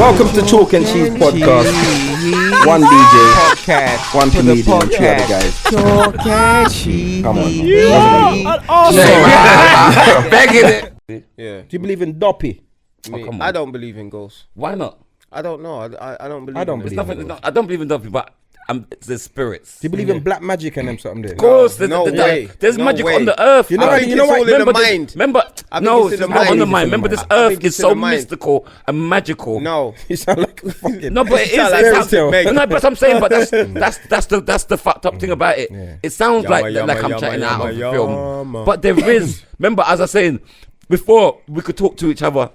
Welcome to Chalk and Cheese Podcast. One DJ, podcast, one comedian, and two other guys. Chalk and Cheese. Come on. Yeah. Begging it. Yeah. Do you believe in Doppy? I don't believe in ghosts. Why not? I don't know. I don't believe. I don't believe. I don't believe in Duffy, but it's the spirits. Do you believe in black magic and them something there? Of course, No way. there's No magic way. on the earth. You know what? It's all in the mind. Remember, no, it's not on the mind. Remember, this earth is so mystical and magical. No, You sound like a fucking... No, but it is. like fairy tale. No, but I'm saying, but that's the fucked up thing about it. Yeah. It sounds like I'm chatting out of the film, but there is. Remember, as I was saying before, we could talk to each other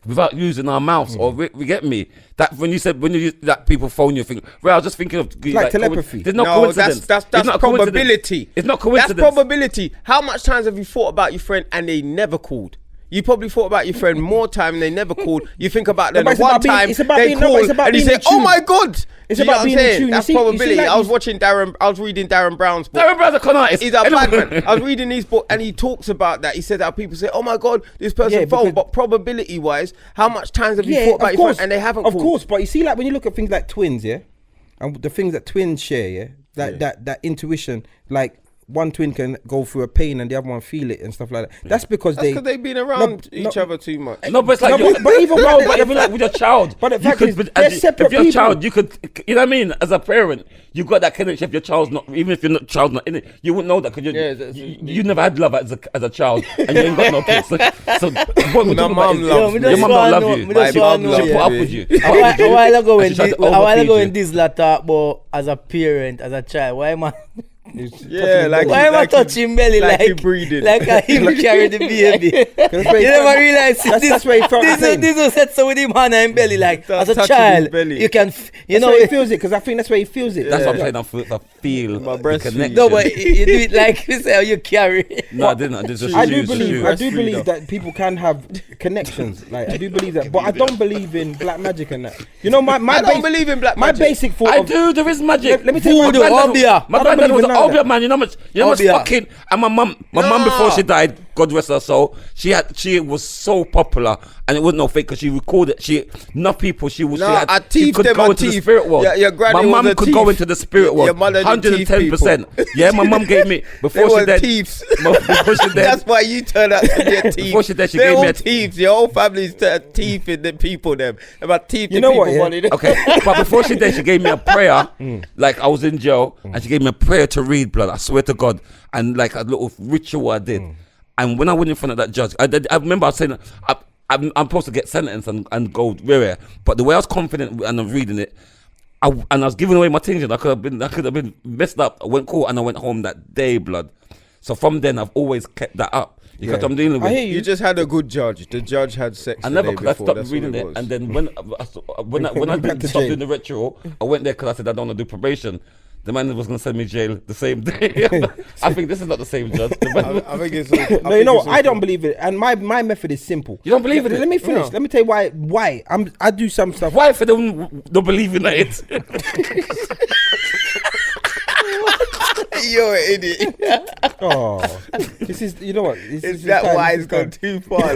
without using our mouths, or we get me. That when you use that people phone you, think. Well, I was just thinking of like telepathy. There's no coincidence. That's not probability. It's not coincidence. That's probability. How much times have you thought about your friend and they never called? You probably thought about your friend more time and they never called. You think about them one time they called and you say, "Oh my God!" It's about being in tune. That's probability. I was reading Darren Brown's book. Darren Brown's a con artist. He's a bad man. I was reading his book and he talks about that. He said that people say, "Oh my God, this person phoned," but probability-wise, how much times have you thought about your friend and they haven't called? Of course, but you see, like when you look at things like twins, yeah, and the things that twins share, yeah, that intuition, like. One twin can go through a pain and the other one feel it and stuff like that. That's because they've been around each other too much. No, but it's like, with your child. But the fact is, they're separate people. If your child, you could, you know what I mean? As a parent, you've got that connection. If your child's not, even if your child's not in it, you wouldn't know that because you never had love as a child and you ain't got no kids. So what would my mum loves me. Your mum don't love you. My mum She'll put up with you. A while ago when Dizzle talk about as a parent, as a child, why am I? Why am I touching belly like breathing? Like him carry the baby? You never realize that's where he felt this said so with him hand and belly like as a child. You can you know he feels it because I think that's where he feels it. That's what I'm saying. I feel my breast connection. No, but you do it like you say how you carry. No, I didn't. I do believe that people can have connections. Like I do believe that, but I don't believe in black magic and that. You know, I don't believe in black magic. My basic thought. I do. There is magic. Let me tell you, my granddad was an Obia man. You know much fucking. And my mum before she died, God rest her soul, she was so popular and it wasn't no fake because she recorded. She could go into the spirit world. My mum could go into the spirit world. 110%. Yeah, my mum gave me before she died. That's why you turn out to be a thief. Before she died, she gave me thieves. Your whole family's teeth in the people. Them about teeth. You know what? Yeah. Okay, but before she died, she gave me a prayer. Like I was in jail, and she gave me a prayer to read, blood. I swear to God, and like a little ritual I did. And when I went in front of that judge, I remember I was saying, I'm supposed to get sentenced and go rare. But the way I was confident and I'm reading it, I was giving away my things. I could have been messed up. I went court and I went home that day, blood. So from then I've always kept that up. You know what I'm dealing with. I hear you. You just had a good judge. The judge had sex. I never could. I stopped reading it, and then when I stopped doing the ritual, I went there because I said I don't want to do probation. The man was going to send me jail the same day. I think this is not the same judge. I think it's. No, you know what? I don't believe it, and my method is simple. You don't believe in it? Let me finish. No. Let me tell you why. I do some stuff. Why for them don't believe in it? You're an idiot. Oh, this is. You know what? Is that why it's gone too far?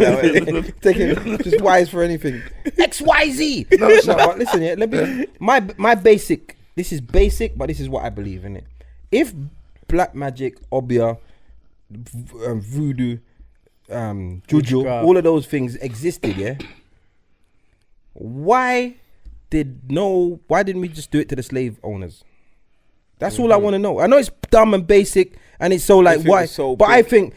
Taking just wise for anything. XYZ. No, listen. Yeah, let me. My basic. This is basic, but this is what I believe in it. If black magic, obia, voodoo, juju, all of those things existed, yeah. Why didn't we just do it to the slave owners? That's all I want to know. I know it's dumb and basic, and it's so like why? But I think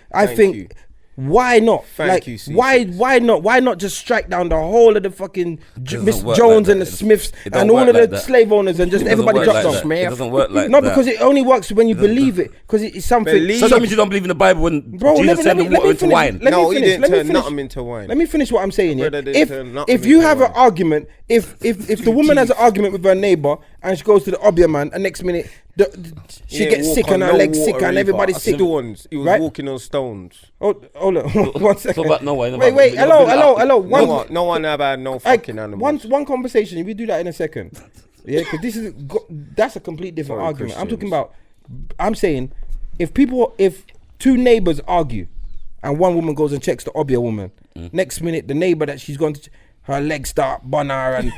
why not? Thank you, Ceesix. Why not just strike down the whole of the fucking Miss Jones and the Smiths and all of the slave owners and just everybody drop down? It doesn't work like that. No, because it only works when you believe it. Because it's something. So that means you don't believe in the Bible when Jesus turned the water into wine. No, he didn't turn nothing into wine. Let me finish what I'm saying. Yeah? If you have an argument, if the woman has an argument with her neighbor and she goes to the obia man, and next minute she gets sick and her legs sick and everybody's sick. He was walking on stones. Hold on, 1 second. Wait, hello. No one ever had no fucking animals. One conversation. If you do that in a second, yeah, because that's a complete different argument. Christians. I'm saying, if two neighbors argue, and one woman goes and checks the obia woman, next minute the neighbor that she's going to, her legs start bunner and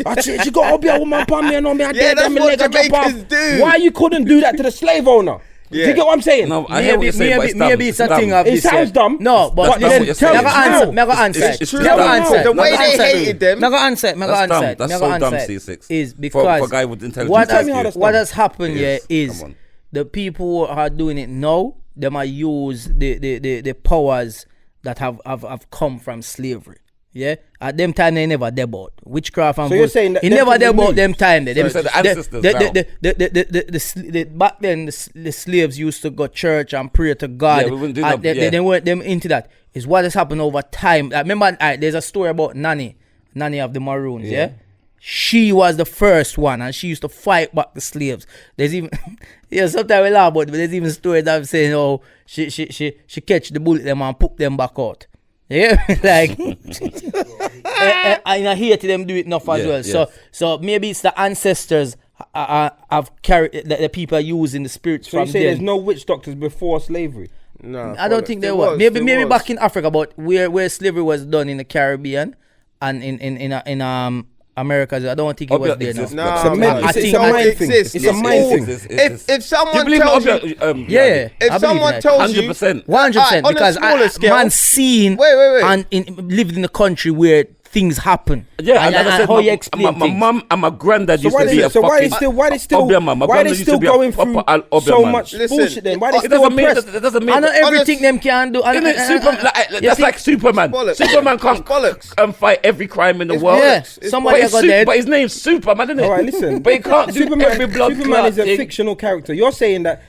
I said, she got to be a woman upon me and on me. I dare that's them what leg a drop off. Jamaicans do. Why you couldn't do that to the slave owner? Do you get what I'm saying? No, I hear what you're saying, but it's dumb. Maybe it's a thing of It this. sounds dumb. No, but That's what you're saying. Never answer. It's true. Never answer. The way they hated them. Never answer. That's dumb. That's so dumb, Ceesix. Is For because a guy with intelligence. what has happened here Yes, is come on. the people who are doing it now, they might use the powers that have come from slavery. Yeah, at them time they never debut witchcraft and So you're saying that he them never people debut moved? them time. Them, So the ancestors back then the slaves used to go church and pray to God. Yeah, we wouldn't do that, They weren't them into that. It's what has happened over time. I remember there's a story about Nanny of the Maroons. Yeah. She was the first one, and she used to fight back the slaves. There's even, sometimes we laugh about it, but there's even stories that saying, oh, she catch the bullet them and put them back out. Yeah, like, I hear to them do it enough as well. Yes. So maybe it's the ancestors have carried the people are using the spirits So from you say them. there's no witch doctors before slavery? No, I don't think there was. Maybe back in Africa, but where slavery was done in the Caribbean and in America, I don't think it was there. exists, No. but- It's a mind thing. It's a mind thing. If someone tells you, Yeah, if someone tells you, 100%. 100%, on a because smaller scale, man seen Wait. and lived in a country where things happen. Yeah, and as I said, how you explain my things. mum and my granddad So used why to be a they fucking still Obeah, my why they granddad used still to be a going through proper Obeah so man. much Listen, bullshit then? Why they It still doesn't mean oppressed? that doesn't mean I know that. everything them can do. Isn't it that's like Superman. bollocks. Superman can't Bollocks. fight every crime in the It's world. Yeah, It's somebody but, got dead. but his name's Superman, isn't it? All right, listen. But he can't do every blood Superman is a thing. fictional character. You're saying that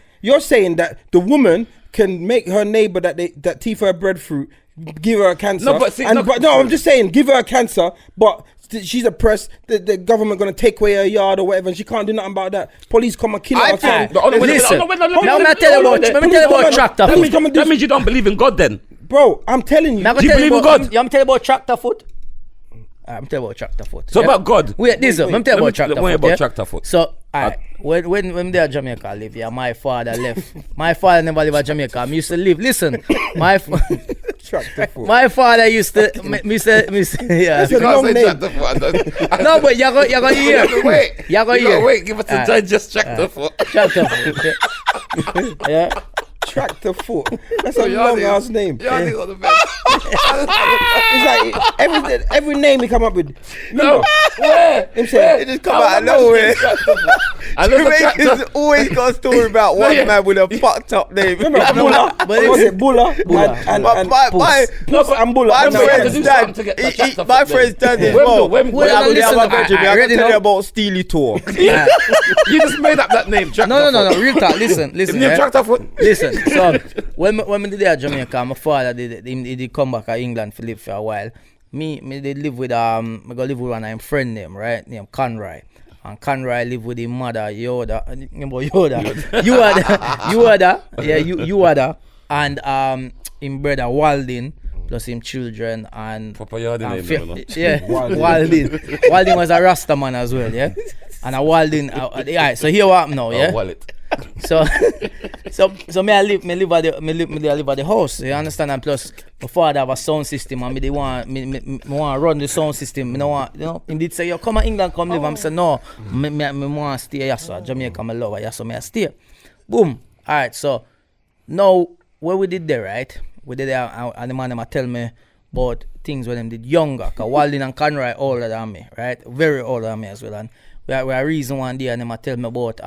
the woman can make her neighbor that teeth her breadfruit give her a cancer. No, but see, I'm just saying, give her a cancer, but she's oppressed. The government gonna take away her yard or whatever, and she can't do nothing about that. Police come and kill her. Listen, let me tell you about tractor foot. That means you don't believe in God then. Bro, I'm telling you. Do you believe in God? I'm telling you about tractor foot. I'm telling you about tractor foot. So about God. Wait, this I'm telling you about tractor foot. Wait about yeah? tractor foot. So, when they at Jamaica live, yeah, my father left. My father never lived at Jamaica. I used to live. Listen, Tractor foot. my father used to. Me say, yeah. That's a long name. No, but you go hear. Wait. You go You hear. gotta wait. Give us a digest tractor foot. Tractor foot. Yeah. Tractor foot. That's a long ass name. Yardie got the best. It's like every name he come up with. No. Him say, It just come out of nowhere. I love the Jamaicans tractor. always got a story about one man with a fucked up name. remember Bulla? What was it? Bulla? And Puss and Bulla. My No, we have to friend's do dad, something to get that tractor my foot friend's dad as Wembley, well. Wembley. When I was Listen, down by Benjamin, I already can tell know. you about Steely Tour. You just made up that name. Tractor No. foot. Real talk. Listen. His name Yeah? tractor foot. Listen, so when we did at Jamaica, my father did come back to England to live for a while. Me did live with me go live with one of him friend name, right? Named Conroy. And Conroy live with his mother, Yoda. And him brother Waldin, plus him children and Proper Yardie name, you know. yeah, Waldin. Waldin was a Rasta man as well, yeah. And a Waldin, yeah. So here what happened now, yeah. Wallet. So me I live at the house. You understand? And plus my father have a sound system, and me want run the sound system. Me no want, Him did say, "Yo, come to England, come live." I'm say, "No, me want to stay here, so Jamaica, me love here, so me I stay." Boom. All right. So now what we did there, right? We did there, and the man them tell me about things when them did younger. Cause Waldin and Conroy older than me, right? Very older than me as well. And we are reason one day, and them tell me about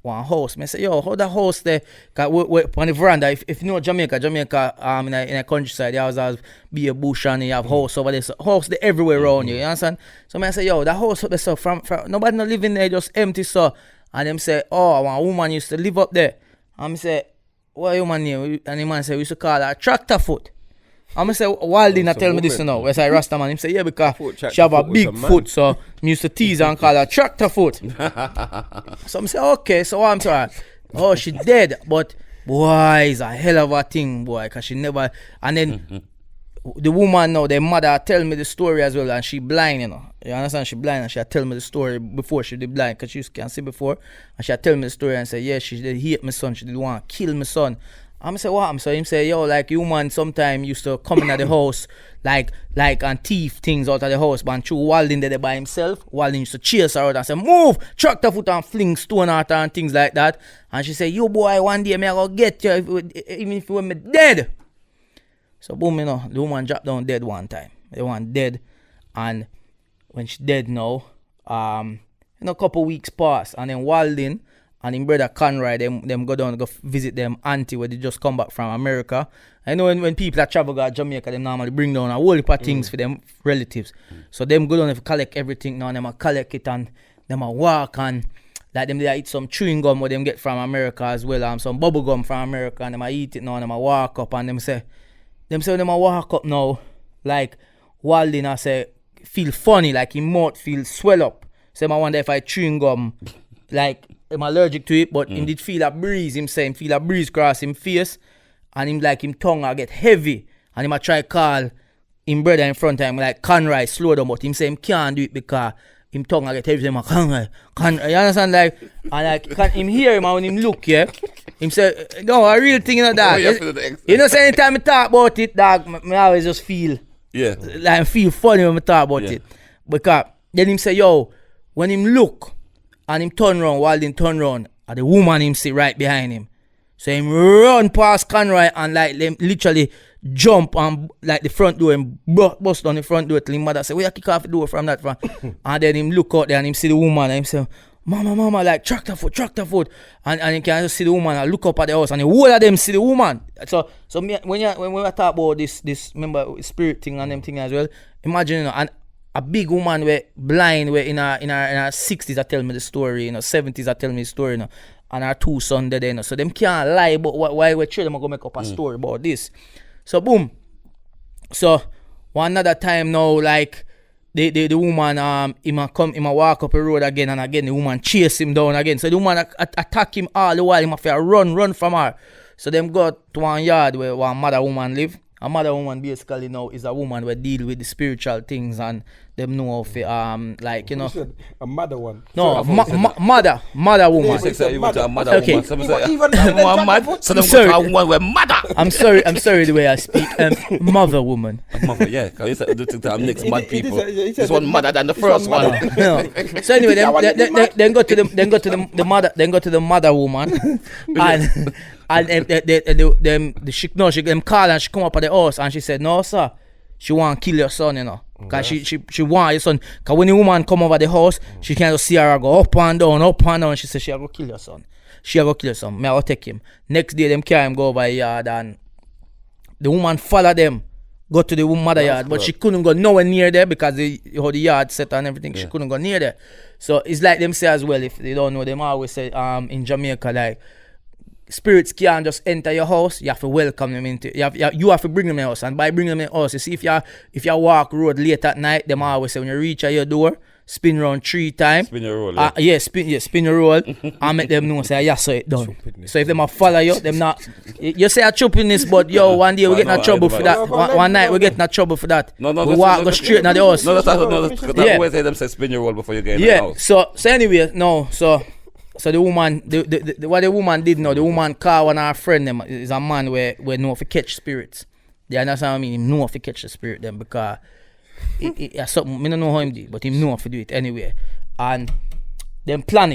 one house. I say, yo, how the house there? Cause we on the veranda. If you know Jamaica in a countryside, you always have be a bush and you have house over there. So house there everywhere around you. You understand? So I say, yo, the house up there, so from nobody not living there, just empty, so. And them say, oh, one woman used to live up there. And I say, what woman name? And the man say, we used to call her Tractor Foot. I'm gonna say, Waldin tell me this now. Where's I Rasta man? Him say, yeah, because she have a big foot, so me used to tease her and call her Tractor Foot. So I'm say, okay, so I'm sorry. Oh, she dead, but boy, it's a hell of a thing, boy, cause she never. And then the woman now, the mother tell me the story as well, and she blind, you understand? She blind, and she tell me the story before she did blind, cause she can't see before, and she tell me the story and say, yeah, she did hate my son, she did want to kill my son. I'm say what? So him say, yo, like you man sometime used to come in at the house, like and thief things out of the house, but through Walding there by himself. Walding used to chase her out and say, move, tractor foot and fling stone at her and things like that. And she say, you boy, one day me I go get you, even if you were me dead. So boom, you know, the woman dropped down dead one time. The one dead, and when she dead now, a couple weeks pass, and then Walding and him brother Conroy, them go down go visit them auntie where they just come back from America. I know when people that travel to Jamaica, they normally bring down a whole heap of things for them relatives. So them go down and collect everything now, and them a collect it and them a walk and like them they eat some chewing gum what them get from America as well, some bubble gum from America, and them a eat it now and them a walk up and them say them a walk up now like Walding I say feel funny, like his mouth feel swell up. So I wonder if I chewing gum like I'm allergic to it, but him did feel a breeze. Him say him feel a breeze cross him face, and him like him tongue a get heavy, and him a try call him brother in front of him like Conroy slow down, but him say him can't do it because him tongue a get heavy. Him a Conroy, you understand? Like and like can him hear him and when him look, yeah, him say no a real thing, you know that. You know, say anytime I talk about it, dog, me always just feel like feel funny when I talk about it, because then him say yo when him look. And him turn round, Walding turn round, and the woman him sit right behind him. So him run past Conroy and like them literally jump on like the front door and bust on the front door till him mother say, "Where you kick off the door from that front?" And then him look out there and him see the woman and him say, Mama, like tractor foot. And you can just see the woman and look up at the house and the whole of them see the woman. So me, when we talk about this remember spirit thing and them thing as well, imagine, you know, and a big woman where blind where in her 60s I tell me the story, 70s I tell me the story, and her two sons there, so them can't lie but why we try them go make up a story about this. So boom. So one another time now, like the woman him walk up the road again and again, the woman chase him down again. So the woman attack him all the while, him have to run from her. So them go to one yard where one mother woman live. A mother woman basically now is a woman who deal with the spiritual things and them know of like you know. A mother one. No, mother woman. Okay. I'm sorry the way I speak. Mother woman. Mother, yeah. Because I'm next mad people. This one madder than the first one. No. So anyway, then go to the mother woman, and she call and she come up at the house and she said, no sir, she want to kill your son, you know, because she want your son, because when the woman come over the house, she can just see her go up and down, she said she go kill your son, me I go take him. Next day them carry him go over the yard and the woman follow them, go to the mother yard, but she couldn't go nowhere near there because the yard set and everything, she couldn't go near there. So it's like them say as well, if they don't know, them always say in Jamaica like, spirits can't just enter your house. You have to welcome them into. You have to bring them in the house, and by bringing them in the house, you see if you walk road late at night, them always say when you reach at your door, spin round 3 times. Spin your roll. Spin your roll, and make them know say yes, so it done. So if them a follow you, them not. You say a choppiness, but yo, one day we get in trouble for that. One night we get in trouble for that. No, we walk go straight to the house. No, that's always say them say spin your roll before you get in the house. So anyway, no, So the woman, what the woman did now, the woman called one of her friend them is a man where know if to catch spirits. You understand what I mean? He know if to catch the spirit them because it something, I don't know how him do it, but he know if to do it anyway. And them plan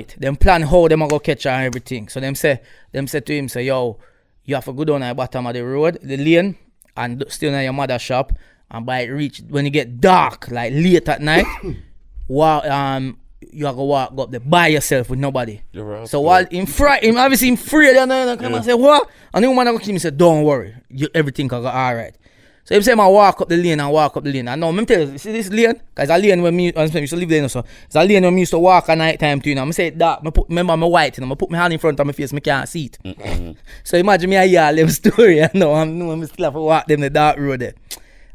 how them are going to catch her and everything. So them say to him, say, yo, you have to go down at the bottom of the road, the lane, and still in your mother's shop, and by it reach, when it get dark, like late at night, you have to walk up there by yourself with nobody. So while him obviously him afraid and come and say what? And the woman go kill me say, don't worry, everything can go alright. So him say I walk up the lane. And now I'm tell you, see this lane? Because it's a lane when me used to live there, so it's a lane when me used to walk at night time too. I say that remember I'm white, I put my hand in front of my face, I can't see it. So imagine me I hear them story, I know I'm still have to walk them the dark road there.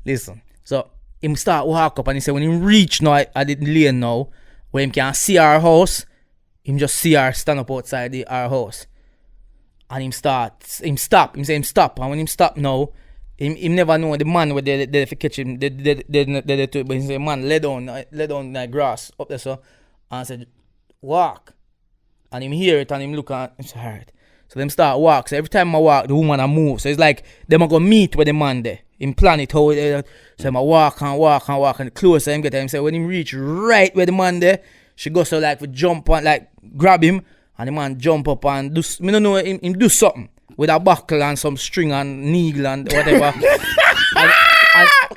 Listen. So him start walk up and he say when he reach now at the lane now, when him can see our house, him just see her stand up outside our house. And him stop. Him say him stop. And when him stop now, him never know the man where they catch him. They but he say, man, lay down the grass up there so. And I said, walk. And him hear it and him look at him say, alright. So them start walk. So every time I walk, the woman I move. So it's like them I go meet with the man there. Him plan it how so I walk and closer him get him. So when him reach right where the man there, she goes so like for jump and like grab him and the man jump up and do me don't know him do something with a buckle and some string and needle and whatever.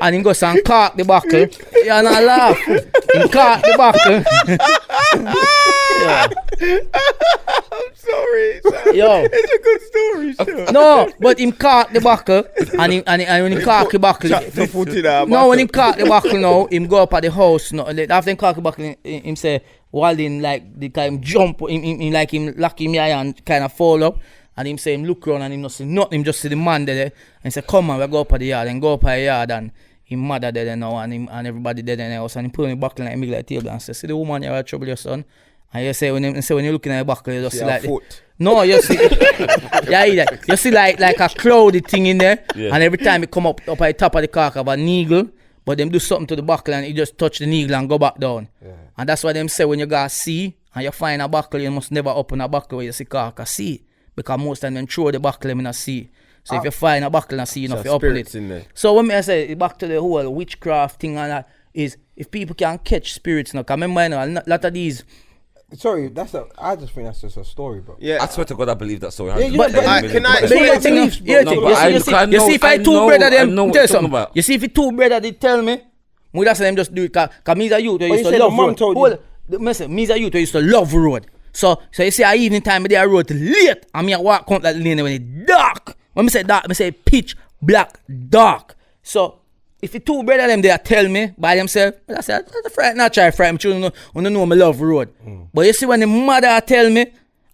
and him goes and cork the buckle. Yeah, and I laugh. Him cork the buckle. Yeah. I'm sorry. Yo. It's a good story, sure. No, but him cork the buckle and when he cork the buckle. No, when him cork the buckle now, him go up at the house. No, after him cork the buckle, him say, Waldin like the time jump, him like him lock him eye and kind of fall up. And him say him look around and him not see nothing, him just see the man there. And say, come on, we go up at the yard and go up at the yard and him mother there now and everybody there in the house and he put on the buckle like middle of the table and say, see the woman you have trouble your son. And you say when you're looking at the buckle, you just see like no, you see you see like a cloudy thing in there, and every time it come up at the top of the car of a needle, but them do something to the buckle and you just touch the needle and go back down. And that's why them say when you go see and you find a buckle, you must never open a buckle where you see car see, because most of them throw the buckle in a sea. So if you find a buckle and see, you know, if you open it. So when I say back to the whole witchcraft thing and that is if people can catch spirits now, because remember, you know, a lot of these. Sorry, I just think that's just a story, bro. Yeah, I swear to God, I believe that story. Yeah, but can I? You see, if I two brother them tell something. You see, if you two brother they tell me, we just them just do it. Cause me's a youth who used to love road. Me's a youth who used to love road. So you see, at evening time, they are road late, and me I walk out that lane when it's dark. When me say dark, me say pitch black dark. So if you two brother them, they tell me by themselves, I say, not try to frighten me, you know me love road. But you see when the mother tell me,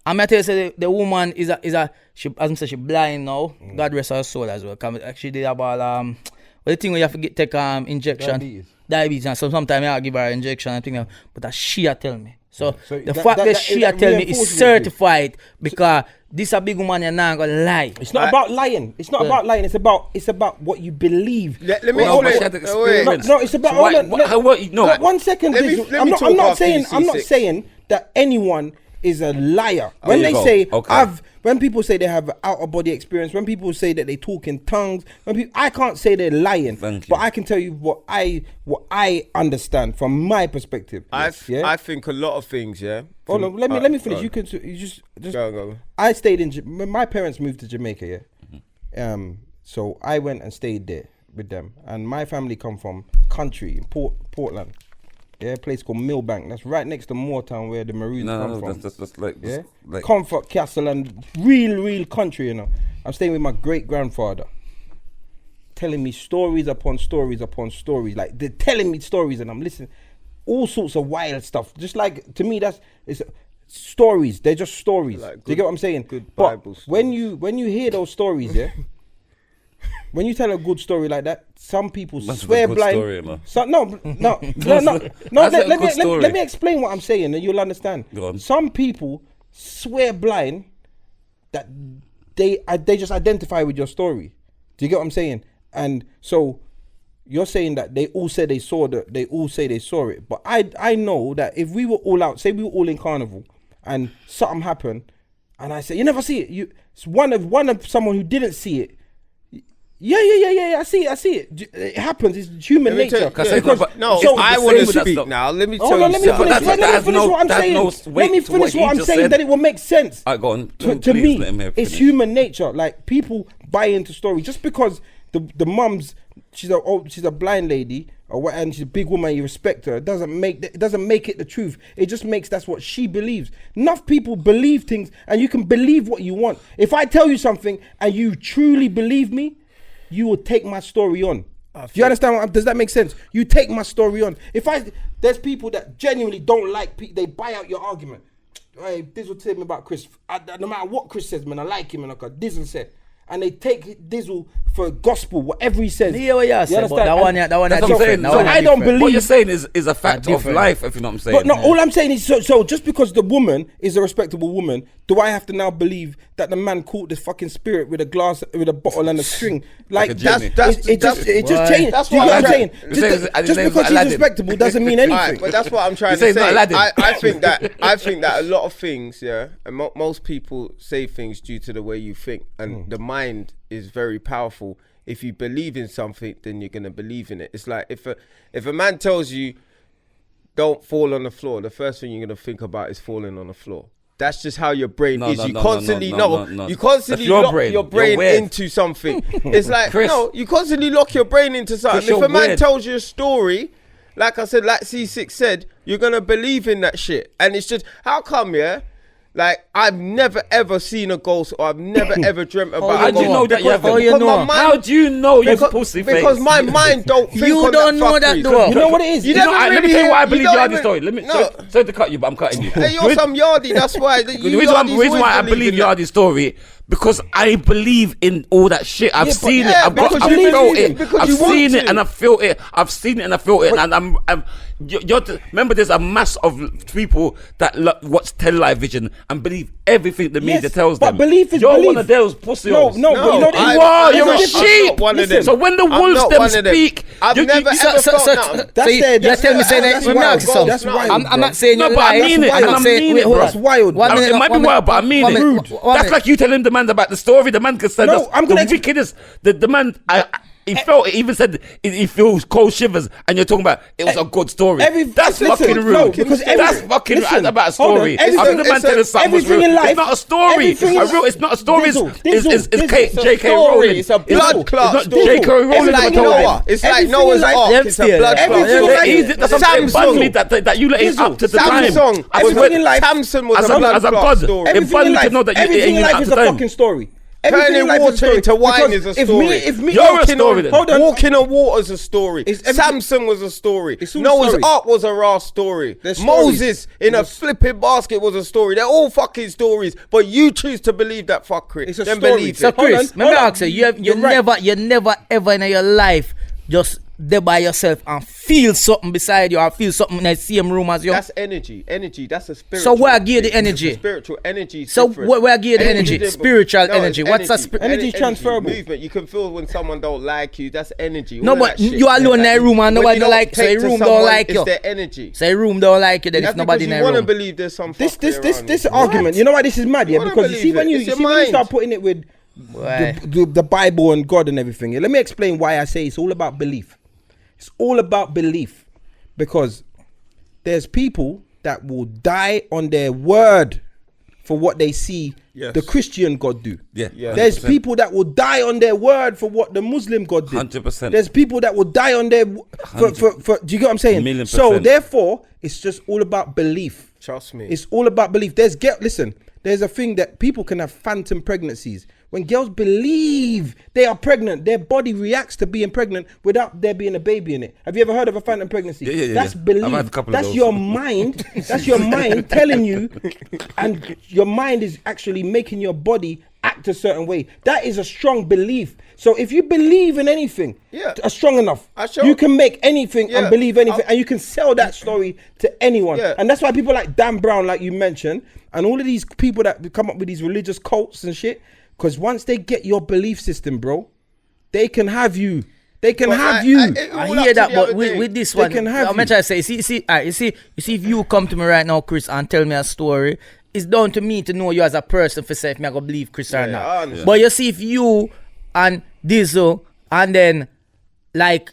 I'm going to tell you say the woman is a she, as I say, she blind now. God rest her soul as well. Actually did about the thing where you have to take injection. Diabetes. And so sometimes I give her injection and thing, but that she tell me. So the fact that she tell me is certified because this a big woman and not gonna lie. It's not about lying. It's not about lying. It's about what you believe. Let me no, it's about. So 1 second. I'm not saying that anyone is a liar. When they say when people say they have out of body experience, when people say that they talk in tongues, I can't say they're lying, but I can tell you what I understand from my perspective. I think a lot of things. Hold on, let me finish. You just go. I stayed in. My parents moved to Jamaica. So I went and stayed there with them, and my family come from country in Portland. A place called Millbank. That's right next to Moortown where the Maroons come from. That's like Comfort Castle and real country, you know. I'm staying with my great grandfather, telling me stories upon stories upon stories. Like they're telling me stories and I'm listening. All sorts of wild stuff. Just like to me, it's stories. They're just stories. Like Do you get what I'm saying? Good Bible stories. When you hear those stories, when you tell a good story like that, some people swear blind. Story, no. Let me explain what I'm saying, and you'll understand. Some people swear blind that they just identify with your story. Do you get what I'm saying? And so you're saying that they all say they saw they all say they saw it, but I know that if we were all out, say we were all in carnival, and something happened, and I say you never see it. It's one of someone who didn't see it. Yeah. I see it. It happens. It's human nature. I want to speak now. Let me tell you. Let me finish what I'm saying. Let me finish what I'm saying. That it will make sense. Go on. To me, it's human nature. Like people buy into stories just because the mum's she's a blind lady and she's a big woman. You respect her. It doesn't make it the truth. It just makes that's what she believes. Enough people believe things, and you can believe what you want. If I tell you something and you truly believe me, you will take my story on. Do you understand? Does that make sense? You take my story on. There's people that genuinely don't like, they buy out your argument. Hey, Dizzle tell me about Chris. No matter what Chris says, man, I like him. And like Dizzle said, and they take Dizzle for gospel, whatever he says. Yeah, well, yeah, but that one, That's what I'm saying. So I don't believe. What you're saying is a fact of different. life, if you know what I'm saying. But no, all I'm saying is, so just because the woman is a respectable woman, do I have to now believe that the man caught this fucking spirit with a glass, with a bottle and a string? Like a it genie. just Why? changed. That's Do you what get what I'm I'm saying? saying. Just because he's respectable doesn't mean anything. Alright, but that's what I'm trying You say to it's not say. Aladdin. I think that a lot of things, yeah, and most people say things due to the way you think, and the mind is very powerful. If you believe in something, then you're gonna believe in it. It's like if a man tells you don't fall on the floor, the first thing you're gonna think about is falling on the floor. That's just how your brain is. You constantly lock your brain into something. It's like Chris, you constantly lock your brain into something. Chris, If a man weird. tells you a story, like I said, like Ceesix said, you're gonna believe in that shit. And it's just, how come, yeah? Like, I've never ever seen a ghost, or I've never ever dreamt about How a do you ghost. know that you haven't? How you know? How do you know you pussy face? Because my mind don't think You on don't know that fuckery. though. You know what it is? You Let never me really tell you why I hear- believe you don't Yardie even- story. Let me No. sorry to cut you, but I'm cutting you. Hey, you're some Yardie, that's why. The reason why I believe Yardie's story, because I believe in all that shit. I've seen it. I've because felt you believe it. it, because I've you want seen it to. and I've felt it. I've seen it and I felt it. And remember, there's a mass of people that watch television and believe everything the media tells but them. belief is You're belief. one of those pussy holes. No, but you know what it is? You are. I'm You're not- a I'm sheep. not one of them. So when the I'm wolves not them one of them. speak, I've you- never you- ever felt nothing. That's you there. That's tell me saying that's that wild, you're bro. not That's so. wild. I'm not saying No, you're but I lying. mean it, I'm and not I saying- mean wait, it, hold bro. on. That's wild. One Now, minute, it might be one minute, wild, but I mean one it. minute, one That's minute. like you telling the man about the story. The man can say No, that's I'm gonna the wickedest. The man, he felt it. He even said he feels cold shivers, and you're talking about it was a good story. That's listen, fucking rude. no, because that's fucking listen, about a hold on, story. I everything- think the man telling something was everything real. in life- It's not a story. everything in- It's not a story. Dizzle, It's Dizzle, J.K. story. Rowling. It's a blood clot It's not story. J.K. Rowling. It's like never told him. Noah. It's like Everything Noah's in life- Ark. Them It's a still. blood Everything clot in story. life- That's what I'm saying. Bun me that you let it up to the time. Samsung. I swear- Everything in life- Samson was As a a blood God, clot story. it Everything bun in me to life, know that you everything ain't in life at is the a time. fucking story. Everything Turning in life is a water story. into wine Because is a story. If me, You're a Walking story on- then. Hold on. Walking on water is a story. It's everything- Samson was a story. It's all Noah's story. Ark was a raw story. There's stories. Moses in a flipping basket was a story. They're all fucking stories. But you choose to believe that fuckery. It's a Then story. believe So it. Hold Chris, on, let me hold on. ask you, you You're right. never ever in your life just there by yourself and feel something beside you or feel something in the same room as you. That's energy. Energy. That's a spiritual. So where I give the energy? It's a spiritual energy. is So different. where I give the energy? different. Spiritual No, energy. it's What's a Energy is transferable. Movement. You can feel when someone don't like you. That's energy. No, All but that shit. you alone in that room and When nobody you don't like. So take your to room don't someone, like it's you. their energy. So your room don't like you. Then That's if nobody in because that you want to room. believe there's some This fuckery around you. argument. You know why this is mad? Yeah, wanna because you see believe when it. you It's your when you mind. start putting it with Why? the Bible and God and everything. Yeah, let me explain why I say it's all about belief. It's all about belief, because there's people that will die on their word for what they see the Christian God do. Yeah. There's 100%. people that will die on their word for what the Muslim God did. 100%. There's people that will die on their for do you get what I'm saying? 1,000,000%. So therefore, it's just all about belief. Trust me. It's all about belief. Listen, there's a thing that people can have phantom pregnancies. When girls believe they are pregnant, their body reacts to being pregnant without there being a baby in it. Have you ever heard of a phantom pregnancy? Yeah. That's I've belief. had a couple of That's those. your mind. That's your mind telling you, and your mind is actually making your body act a certain way. That is a strong belief. So if you believe in anything, strong enough, you can make anything and believe anything, and you can sell that story to anyone. Yeah. And that's why people like Dan Brown, like you mentioned, and all of these people that come up with these religious cults and shit, because once they get your belief system, bro, they can have you. They can have you. I hear that, but with this one, can have I'm trying to say, you see, if you come to me right now, Chris, and tell me a story, it's down to me to know you as a person for say if me I go believe Chris or I not. understand. But you see, if you and Dizzle and then like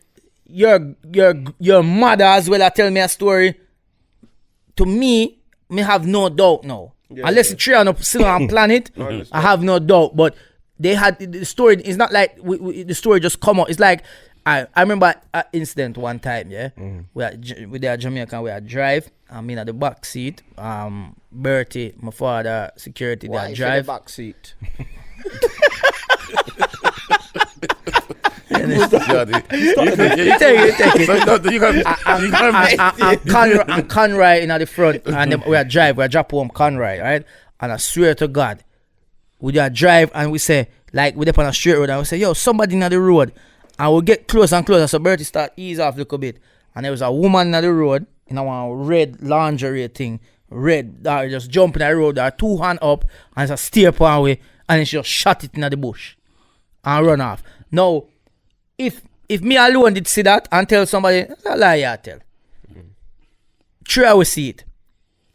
your mother as well, tell me a story. To me have no doubt now. Unless it's true on still on planet, I have no doubt. But they had the story. It's not like the story just come out. It's like I remember an incident one time. Yeah, we there Jamaican. We had drive. I'm in at the back seat. Bertie, my father, security. Why They for drive. the back seat? And Conroy in at the front, and then we drop home Conroy, right? And I swear to God, we just drive and we say, like we're up on a straight road, and we say, yo, somebody in the road, and we'll get closer and closer, so Bertie start ease off a little bit, and there was a woman in the road, in a red lingerie thing, red, that just jump in the road, that 2 hand up, and it's a steer upon away, and then she just shot it in the bush, and run off. Now, if me alone did see that, and tell somebody, that's a lie I tell. Try we see it.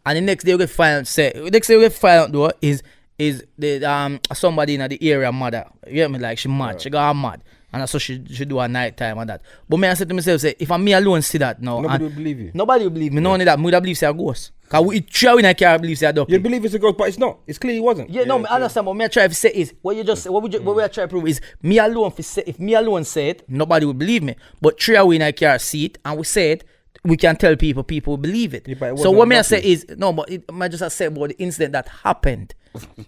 And the next day we get find out though is the somebody in the area mother. You get me? Like she mad. She got mad. And so she do a night time and that. But me I said to myself, say, if I'm me alone see that now. Nobody will believe you. Nobody will believe me. No only that, me would have believe say a ghost. Cause we try when I can't believe say a ducky. You believe it's a ghost, but it's not. It's clear it wasn't. Yeah, no, I understand. But me I try to say is what you just say, what we are trying to prove is me alone if me alone say it, nobody will believe me. But try when I can't see it and we say it, we can tell people will believe it. Yeah, so what me I say is no, but it might just say about the incident that happened.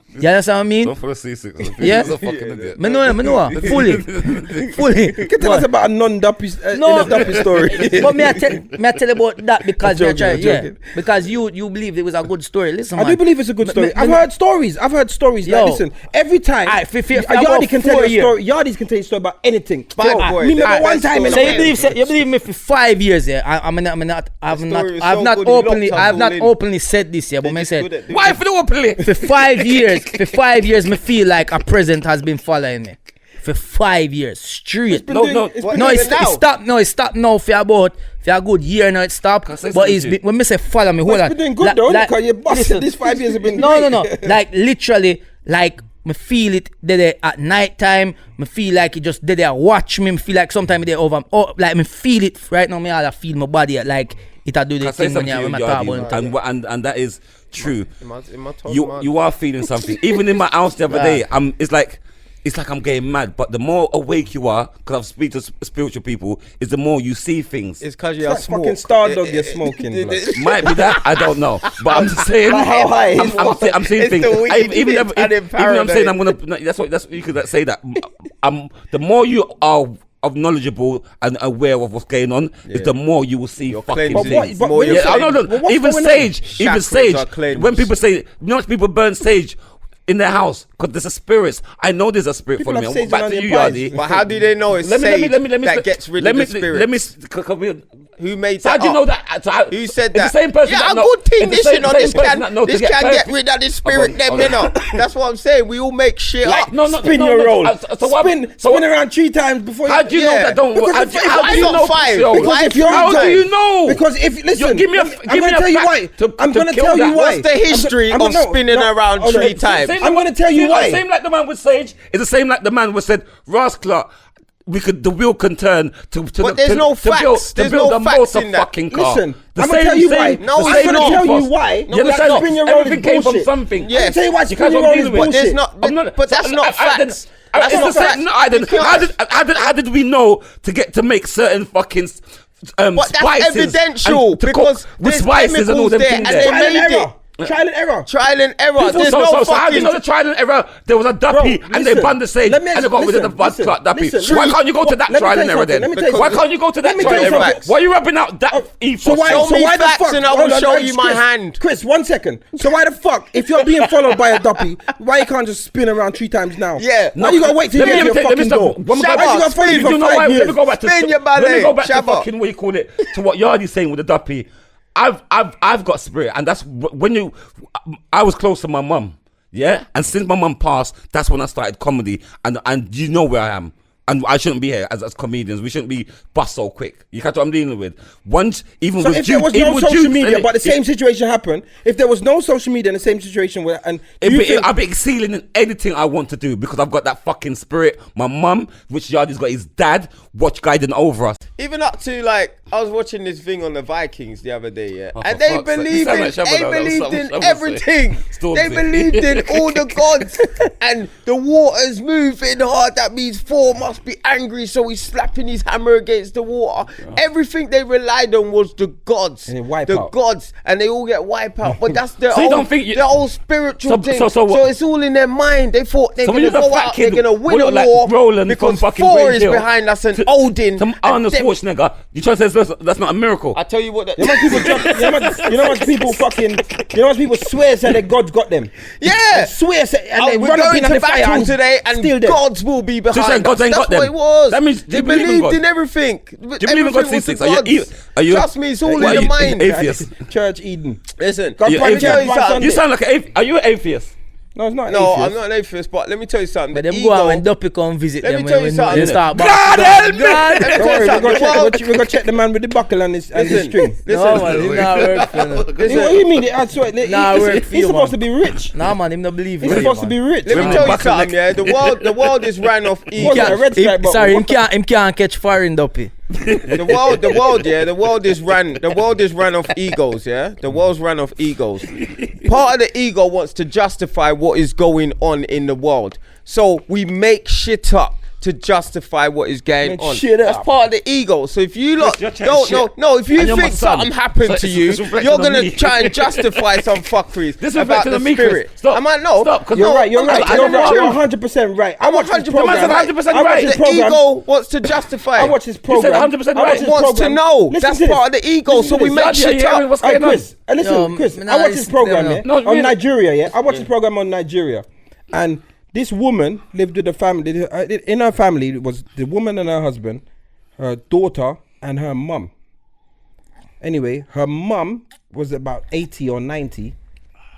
You understand what I mean? Don't follow Ceesix. Yeah. He's a fucking idiot. Me know, fully. You can tell us about a non-duppy story. But me I tell about that because I'm joking. because you believe it was a good story. Listen, I do believe it's a good story. I've heard stories. Yo. Like, listen, every time Yardie can tell you a story. Yardie can tell you a story about anything. Boy, Me remember one time. So you believe me for 5 years? Yeah, I've not openly said this. Yeah, but me said Why for the openly? for 5 years, me feel like a present has been following me. For 5 years straight. It stopped now for a good year now it stopped. But it's been, when me say follow me, hold on. It's been doing good though, because you busted. These 5 years have been No. Like literally, like me feel it there at night time. Me feel like it just there watch me. Me feel like sometimes they over. Oh, like me feel it right now. Me all feel my body like it a do the thing when you talk about it. And that is true. You are feeling something. Even in my house the other day, it's like I'm getting mad. But the more awake you are, because I've speak to spiritual people, is the more you see things. It's because you're fucking star dog you're smoking. Might be that, I don't know. But I'm just saying. How high? I'm seeing things. Even I'm saying I'm gonna. That's what you could say that. The more you are of knowledgeable and aware of what's going on, is the more you will see fucking things. Even sage. When people say, people burn sage in their house because there's a spirit. I know there's a spirit for me. Back to you, Yardie. But how do they know it's sage that gets rid of the spirit? Who made that? How do you know that? Who said that? It's the same person. Yeah, a good thing. This can get rid of the spirit. That's what I'm saying. We all make shit up. Spin your roll. Spin around 3 times before. How do you know that don't work? How do you know? Because if listen, give me a fact. I'm gonna tell you why. What's the history of spinning around 3 times? I'm gonna tell you why. The same like the man with sage is the same like the man who said Rascler. The wheel can turn to there's no facts. To build a motor fucking car. Listen, I'm gonna tell you why. No, I'm gonna tell you why. Spin your roll is came from something. Yes. I'm tell you why spin your roll is bullshit. But that's not facts. How did we know to make certain fucking but spices? That's evidential because with spices and all them things there. And they made it. Trial and error. There's no so how do you know the trial and error? There was a duppy and they banned the sage and they got rid of the blood clot duppy. Why can't you go to that trial and error then? Why can't you go to that trial and error? Why are you rubbing out that ethos? So why the fuck? And I will show you my hand. Chris, 1 second. So why the fuck, if you're being followed by a duppy, why you can't just spin around 3 times now? Yeah. Why you gotta wait till you get to your fucking door? Why you gotta follow you for 5 years? Let me go back to fucking what you call it, to what Yardie's saying with the duppy. I've got spirit, and that's when I was close to my mum, yeah, and since my mum passed, that's when I started comedy, and you know where I am, and I shouldn't be here as comedians. We shouldn't be bust so quick. You catch what I'm dealing with? Once even so with if there was no social media, but the same situation happened. If there was no social media in the same situation where, and I'll be excelling in anything I want to do because I've got that fucking spirit. My mum, which Yardie's got his dad, watch guiding over us. Even up to like, I was watching this thing on the Vikings the other day, yeah, and they believed in everything. They believed in all the gods, and the water's moving hard. That means 4 must must be angry, so he's slapping his hammer against the water. Everything they relied on was the gods. And they wipe the out. gods, and they all get wiped out. But that's their So you own, don't think you- their own spiritual So- thing. so So, what- it's all in their mind. They thought they're So when going to you're a go fat out, kid, they're going to win we a look like war Roland from because fucking Thor Green is Hill. behind us and To- Odin. to Arnold Schwarzenegger, you try to say that's not a miracle. I tell you what, You know how people drop, you know how much people fucking, you know how much people swear say that God's got them. yeah. Swear say, and they We're run up going in on to the fire battle and today, and steal them. gods will be behind saying us. gods ain't That's got them. what it was. That means they you believe in believed God. in everything. Do you believe in God, Everything was the Ceesix? gods. Are you? Trust me, it's all What in are the you, mind. atheist? Church Eden. Listen, God You're probably atheist. tell you something. You sound like an atheist. Are you an atheist? No, it's not. no, atheist. I'm not an atheist, but let me tell you something. But The them go out when ego, Duppy come visit Let them me tell you when something. they start God back. help me! let me Don't tell worry, you we're something. gonna check the man with the buckle and his Listen, string. No listen, man, it not work for you. What do you mean? I swear, Nah, work for he's you, supposed man. to be rich. Nah man, him not believe in He's you, supposed to man. be rich. let me Women tell you buckle something. neck. Yeah, the world is ran off What's ego. that, a red stripe? but Sorry, what- him can't catch fire in Duppy. The world is ran off egos, yeah? The world's ran off egos. Part of the ego wants to justify what is going on in the world. So we make shit up to justify what is going Make on. shit That's up. part of the ego. So if you lot you're chatting don't shit. no, if you And you're my think son. something happened So to it's- you, it's reflecting you're on gonna me. try and justify some fuckeries This about reflecting the on me, spirit. Chris. Stop. Am I no? Stop, 'cause You're no, right. You're I'm right. not- You're I'm not right. You're wrong. 100% right. I I'm watch this 100% program. right. 100% I watch right. this The program. ego wants to justify. I watch this You said program. 100% I watch right. this wants to program. know. Listen That's to this. part of the ego. Listen So to we this. make Yardie, shit are you hearing up. what's Hey, going on? Chris, listen, No, Chris. man, I watch this listen, program, no, yeah, no. No, on really. Nigeria, yeah. I watch this program on Nigeria, and this woman lived with a family. In her family, it was the woman and her husband, her daughter, and her mum. Anyway, her mum was about 80 or 90,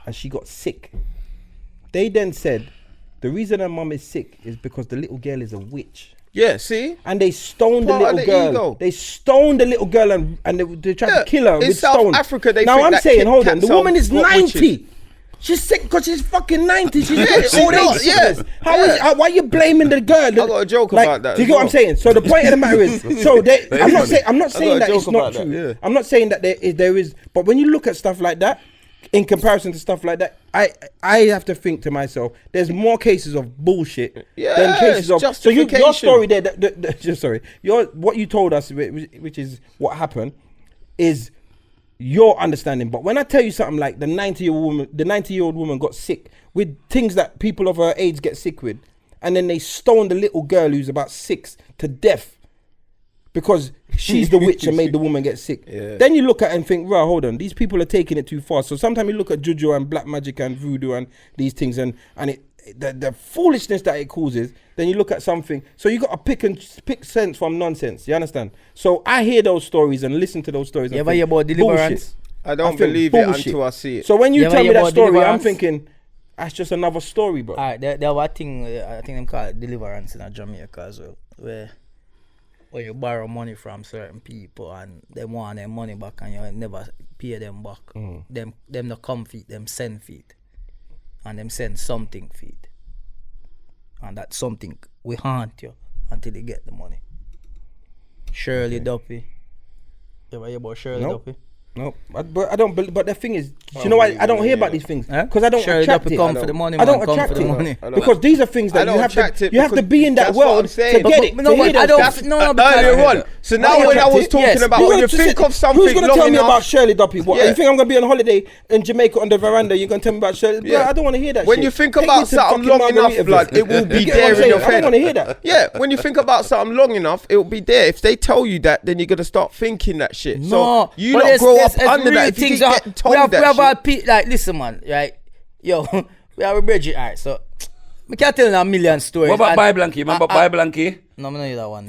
and she got sick. They then said the reason her mum is sick is because the little girl is a witch. Yeah, see? And they stoned the Part of little the girl. ego. They stoned the little girl and they tried Yeah, to kill her in with South stone. Africa, they now think I'm that saying, Kit hold on, the Kats woman are is what 90. She's sick because she's fucking 90. She's got old not, age yeah. sickness. Why are you blaming the girl? I got a joke about that Do you as get what I'm well. saying? So the point of the matter is, so they, I'm not saying a that joke it's not about that, true. yeah. I'm not saying that there is, but when you look at stuff like that, in comparison to stuff like that, I have to think to myself, there's more cases of bullshit than Yes, cases of. So your justification. story there, sorry, what you told us, which is what happened, is your understanding. But when I tell you something like the 90-year-old woman got sick with things that people of her age get sick with, and then they stoned the little girl who's about 6 to death because she's the witch and made the woman get sick. Yeah. Then you look at it and think, well, hold on, these people are taking it too far. So sometimes you look at juju and black magic and voodoo and these things and the foolishness that it causes. Then you look at something. So you got to pick sense from nonsense. You understand? So I hear those stories and listen to those stories. You and ever think, hear about deliverance? bullshit. I don't think believe it bullshit. until I see it. So when you You ever tell me hear that about story, I'm deliverance? thinking that's just another story, bro. Alright, there was a thing, I think them call it deliverance in Jamaica as well, where you borrow money from certain people and they want their money back and you never pay them back. Them not come feet, them send feet. And them send something feet. And that something we haunt you until you get the money. Shirley Duppy. You ever hear about Shirley Nope. Duppy? No, but I don't. But the thing is, you know why I don't hear about these things? Huh? Because I don't Shirley attract Duppy it. come for the money, I don't man, come attract for the it money. because these are things I that don't you have attract to. it You have to because be in that that's what I'm world to saying. get it. no, to hear I those don't. things. No, because Earlier on. So now I when I attract was it. talking Yes. about You're when you gonna think say- of something who's gonna long tell me enough, about Shirley Duppy? What? Yeah. You think I'm gonna be on holiday in Jamaica on the veranda? You're gonna tell me about Shirley? Bro, Yeah. I don't want to hear that. When shit. you think Take me about to something fucking long enough, Margaritaville. blood, it will You be get what there I'm in saying? your I don't head. want to hear that. Yeah, when you think about something long enough, it will be there. If they tell you that, then you're gonna start thinking that shit. No, So you but not there's- grow there's- up there's under real that. If you things keep that- getting told we have that our shit. like, listen, man, right? Yo, we have a Bridget, alright. So, I can't tell you a million stories. What about and- Bible and Key? Remember Bible and Key? No, I don't hear that one.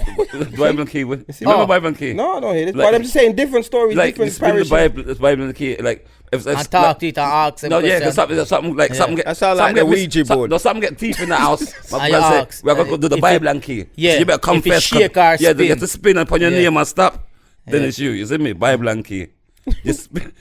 Bible and Key. Remember Bible and Key? No, I don't hear this. Like- But I'm just saying different stories, Like different spin the parishes. Bible and the Key. Like if And talk to it and ask them No, yeah, questions. because something like something get. That sound something like the get Ouija board. No, something get teeth in the house. My And you brother ask, say we're gonna go do the if Bible it- and Key. yeah, So you better if it confess. shake or Yeah, you spin. have to spin upon your Yeah. name and stop. Then Yeah. it's you. You see me? Bible and Key. You spin.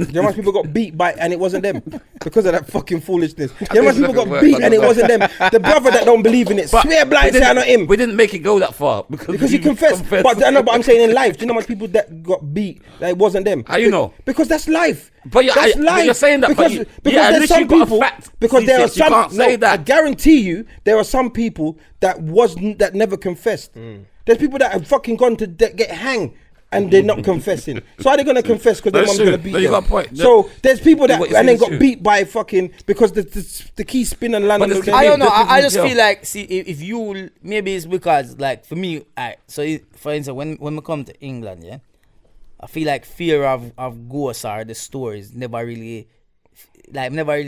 You know how much people got beat by and it wasn't them because of that fucking foolishness. You know how much people got beat and it wasn't them. The brother that don't believe in it, swear blind say not him. We didn't make it go that far Because he confessed. But I know, but I'm saying in life, do you know how much people that got beat that it wasn't them? How you know? Because that's life. But that's life. But you're saying that because yeah, there's some people. Fact, because there are you some. can't say that. I guarantee you, there are some people that never confessed. There's people that have fucking gone to get hanged. And they're not confessing. So are they gonna confess because their mom's gonna beat them? You got a point. So there's people that and then got beat by fucking because the key spin and land. I don't know. I just feel like if you maybe it's because like for me, so for instance when we come to England, yeah, I feel like fear of ghosts or the stories never really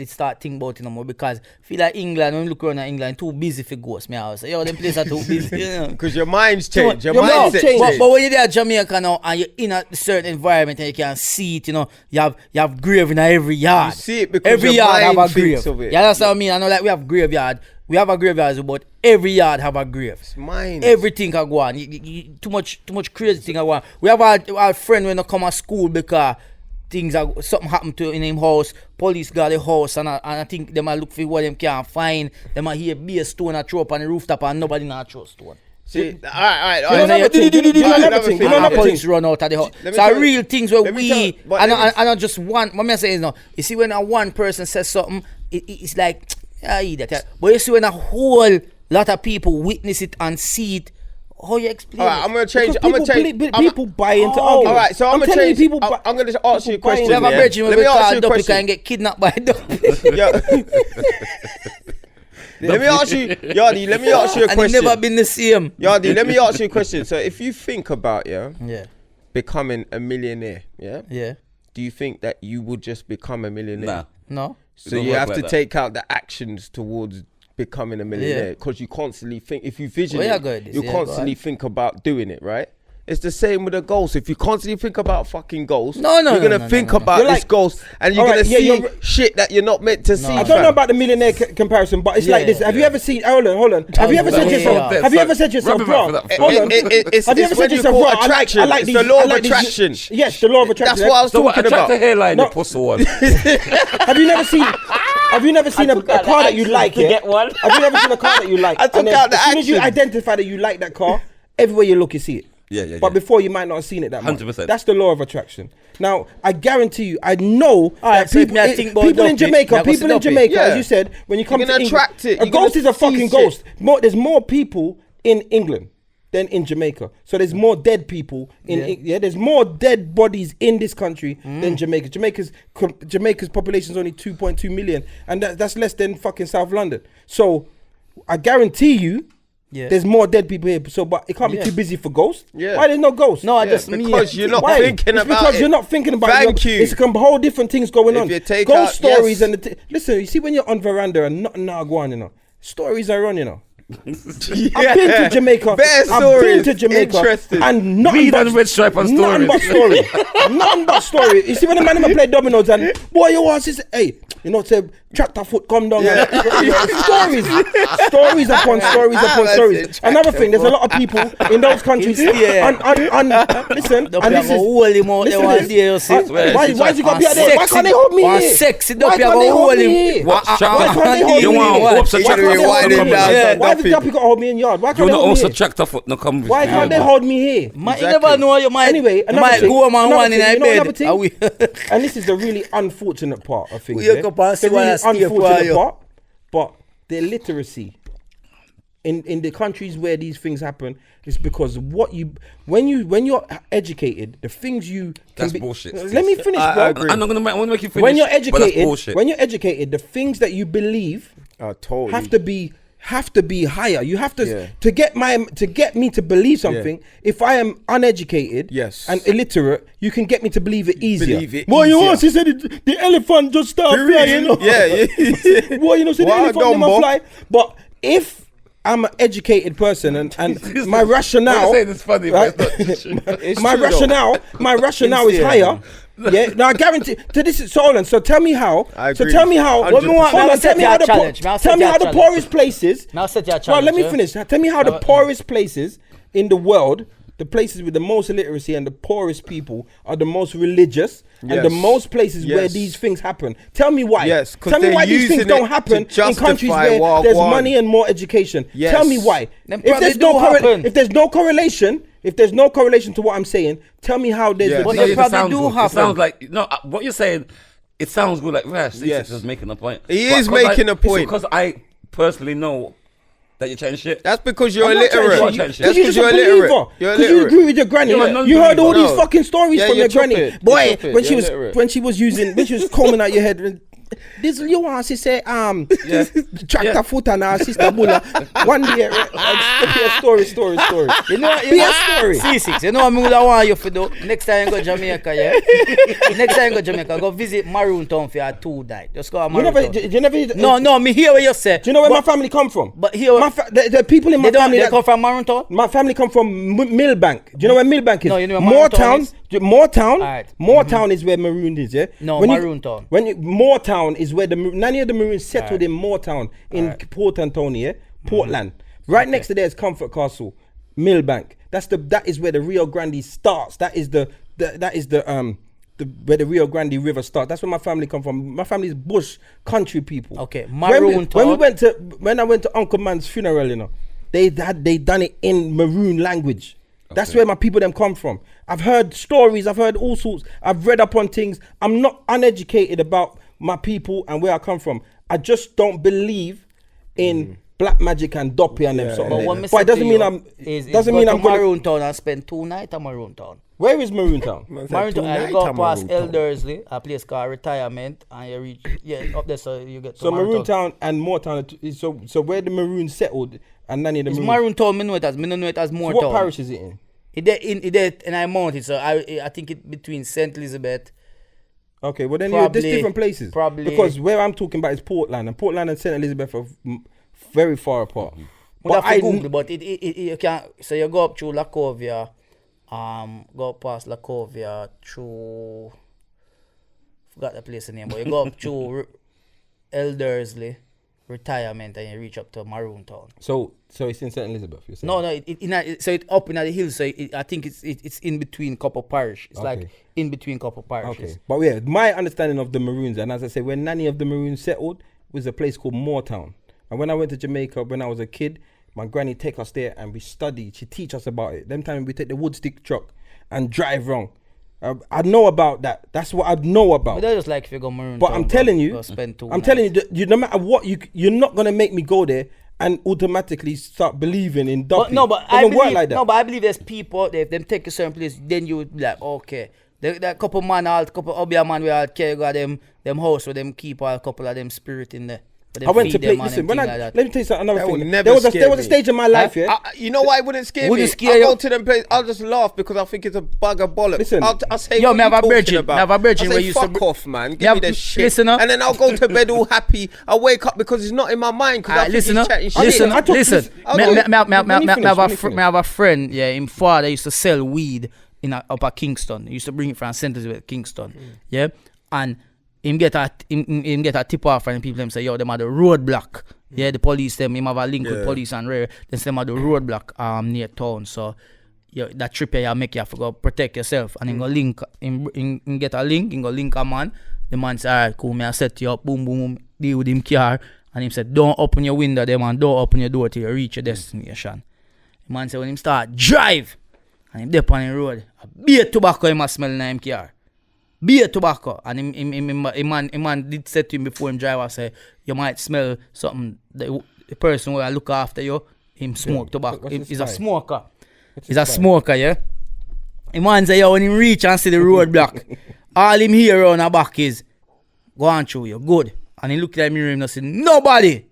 start thinking about it no more because I feel like England, when you look around at England, too busy for ghosts. Me I say, yo, them places are too busy. You know? Because your mind's changed. Your mind's mindset changed. But when you're there at Jamaica now and you're in a certain environment and you can see it, you know, you have grave in every yard. You see it because every your yard mind have a thinks grave. of it. Yeah, that's what I mean. I know like we have graveyard. We have a graveyard, but every yard have a grave. It's mine. Everything can go on. Too much crazy thing can go on. We have our friend when they come to school because something happened to in him house, police got the house and I think they might look for what them can't find. They might hear be a stone a throw up on the rooftop and nobody not throw stone. See, all right. Police run out of the house. So real things where we I not just one. What me say is no. You see when a one person says something, it's like that. But you see when a whole lot of people witness it and see it. How you explain? All right, I'm gonna change. People buy into arguments. All right, so I'm gonna change. People I'm gonna ask you a question. We have a virgin Let me ask you a Duppy question. can get kidnapped by Duppy. Let me ask you, Yardie. Let me ask you a And question. he never been the same. Yardie, let me ask you a question. So, if you think about Yeah. becoming a millionaire, Yeah. do you think that you would just become a millionaire? Nah. No. So Don't you work have like to that. take out the actions towards becoming a millionaire because you constantly think. If you vision Well, yeah, it, go ahead, you yeah, constantly think about doing it, right? It's the same with the goals. If you constantly think about fucking goals, No, you're gonna think about You're this like- goals, and you're Alright, gonna yeah, see you're- shit that you're not meant to see. I don't know about the millionaire comparison, but it's like this. Have you ever seen? Hold on. Have you ever said to yourself? yeah. Have you ever said to yourself, Rub him out bro? for that. Hold on. It's Have you ever when said to you yourself, call bro? attraction. I like It's these. the law I of like these- attraction. Yes, the law of attraction. That's what I was So what? talking Attract about. the hairline, No. the pussy one. Have you never seen? Have you never seen a car that you like? Yeah? Have you never seen a car that you like? I took And then out the as soon as you action. identify that you like that car, everywhere you look, you see it. Yeah. But before you might not have seen it that much. 100%. That's the law of attraction. Now, I guarantee you, I know Alright, that so if people, me I think about people in Duppy, Jamaica, me I go people see in Duppy. Jamaica, Yeah. as you said, when you come You're to gonna England, attract it. a You're ghost gonna is a fucking see ghost. There's more people in England than in Jamaica. So there's more dead people there's more dead bodies in this country than Jamaica. Jamaica's population is only 2.2 million, and that's less than fucking South London. So I guarantee you, there's more dead people here. So, but it can't be too busy for ghosts. Yeah. Why there's no ghosts? No, I Yeah, just because you're not Why? thinking It's about because it. you're not thinking about Thank it. you. It's a whole different things going on. you take Ghost out- stories yes. and listen. You see when you're on veranda and nothing now go on, you know, stories are on, you know. I've been to Jamaica. Bear I've been stories. to Jamaica. Interesting. And nothing Weed but and red stripe and nothing but stories. story. Nothing but story. You see when the man play dominoes and boy you was this, hey, you know, say tractor foot come down. Yeah. Stories upon stories upon That's stories. it. Another thing, there's a lot of people in those countries. Yeah. And listen, Duppy and have this a is. whole him out there Listen one to day, you this. see. Why is he got to be out there? Why can't they hold me One here? sexy Why Duppy can't have they a hold whole me him. here? What? Why can't they hold You me want here? hopes of Why can't tractor they foot hold no me come here? with Yeah, you. why does Duppy got to hold me in yard? Why You can't they know hold me also here? tractor foot no come with Why you. can't they hold me here? You never know, you might, Anyway, you another might thing- go on another one in thing, a you know another bed. thing? Are we? And this is the really unfortunate part of things. We wake up and see The what really I steer for unfortunate you. part, but the illiteracy in the countries where these things happen is because when you're educated, the things you can That's be, bullshit. Let me finish, I bro. agree. I'm not gonna make, I want to make you finish. When you're but that's educated, the things that you believe Totally. have to be higher. You have to Yeah. to get me to believe something. If I am uneducated Yes. and illiterate, you can get me to believe it easier. Believe it Well, you easier. once he said the elephant just started flying. Yeah. Well, you know, so the Wow, elephant never Dumbo. fly. But if I'm an educated person and my rationale, saying it's funny, right? but it's not true. It's my true, though. rationale is higher. Yeah, no, I guarantee. So hold on. So tell me how. I So agree. tell me how. 100%. Hold on, tell me how the challenge. tell me how the poorest places. Now set your Well, challenge. let me finish. Tell me how the poorest places in the world the places with the most illiteracy and the poorest people are the most religious and the most places where these things happen. Tell me why. Yes, tell me why these things don't happen in countries where there's money and more education. Yes. Tell me why. If there's no correlation to what I'm saying, tell me how there's. But they probably do happen. It sounds like what you're saying. It sounds good. Like Ceesix is making a point. He is making a point because I personally know that you're chatting shit. That's because you're illiterate. That's because you're illiterate. Because you agree with your granny. You heard all these fucking stories from your granny. Boy, when she was combing out your head. Dizzle, you want to say tractor foot and our sister Bulla. One day, story. You know what? Be a story. Ceesix, you know what I want you to do? Next time you go Jamaica, go visit Maroon Town for your 2 nights. Just go to Maroon Town. No, me hear what you say. Do you know where my family come from? But here, the people in my family they come from Maroon Town. My family come from Millbank. Do you know where Millbank is? No, you know where Moortown is where Maroon is, yeah? No, Maroon Town. Moortown is where many of the Maroons settled in Moortown in Port Antonio, yeah? Portland. Right next to there is Comfort Castle, Millbank. That is where the Rio Grande starts. That is the where the Rio Grande River starts. That's where my family come from. My family is bush country people. Okay, Maroon Town. When I went to Uncle Man's funeral, you know, they done it in Maroon language. That's where my people them come from. I've heard stories, I've heard all sorts. I've read up on things. I'm not uneducated about my people and where I come from. I just don't believe in black magic and doppy and them sort of things. But it doesn't mean I'm Maroon Town and spend 2 nights at Maroon Town. Where is Maroon Town? Maroon Town, you go past Eldersley, a place called Retirement, and you reach up there, so you get to Maroon Town and Moortown. So where the Maroons settled and none of the Maroon Town, me know it as Moortown. So what parish is it in? It in I Mountain, so I think it between St. Elizabeth. Okay, well then there's different places. Probably because where I'm talking about is Portland, and Portland and St. Elizabeth are very far apart. But you can't. So you go up through Lacovia, go past Lacovia through. Forgot the place name, but you go up through Eldersley, Retirement, and you reach up to Maroon Town. So it's in St. Elizabeth. You're saying? No. So it's up in the hills. So I think it's in between couple parish. It's like in between couple parishes. Okay, but yeah, my understanding of the Maroons, and as I say, when Nanny of the Maroons settled, was a place called Moortown. And when I went to Jamaica when I was a kid, my granny take us there and we studied. She teach us about it. Them time we take the wood stick truck and drive wrong. I know about that. That's what I know about. But that's just like if you go Maroon But Town, I'm telling you, that no matter what, you're not gonna make me go there and automatically start believing in dumping. But I believe there's people. If them take a certain place, then you would be like, okay, that couple Obia man we all carry got them house where them keep a couple of them spirit in there. I went to play. Listen, let me tell you something. Another thing. There was a stage in my life, yeah. You know why it wouldn't scare me? I'll go to them places. I'll just laugh because I think it's a bag of bollocks. Listen, I'll say, yo, me have a virgin where you fuck off, man. Give me the shit. And then I'll go to bed all happy. I wake up because it's not in my mind. Because I think he's chatting shit. Listen. Me have a friend. Yeah, him father used to sell weed in up at Kingston. He used to bring it from St. Elizabeth, Kingston. Yeah, and him get a tip off and people them say, yo, them are the roadblock. Yeah, the police them, him have a link with police and rare. Then say them are the roadblock near town. So that trip here you make you have to go protect yourself. And him go link, him get a link, him go link a man. The man say, alright, cool, me I set you up, boom, boom, boom, deal with him car. And him said, don't open your window there, man, don't open your door till you reach your destination. The man said, when him start drive, and him dip on the road, a beer tobacco him a smell in him car. Beer tobacco. And him man did say to him before him drive, I say, you might smell something, the person who I look after you, him smoke tobacco. He's a smoker. He's a smoker, yeah? The man say, yo, when him reach and see the roadblock, all him hear on the back is, go on through you, good. And he looked at me and said, nobody.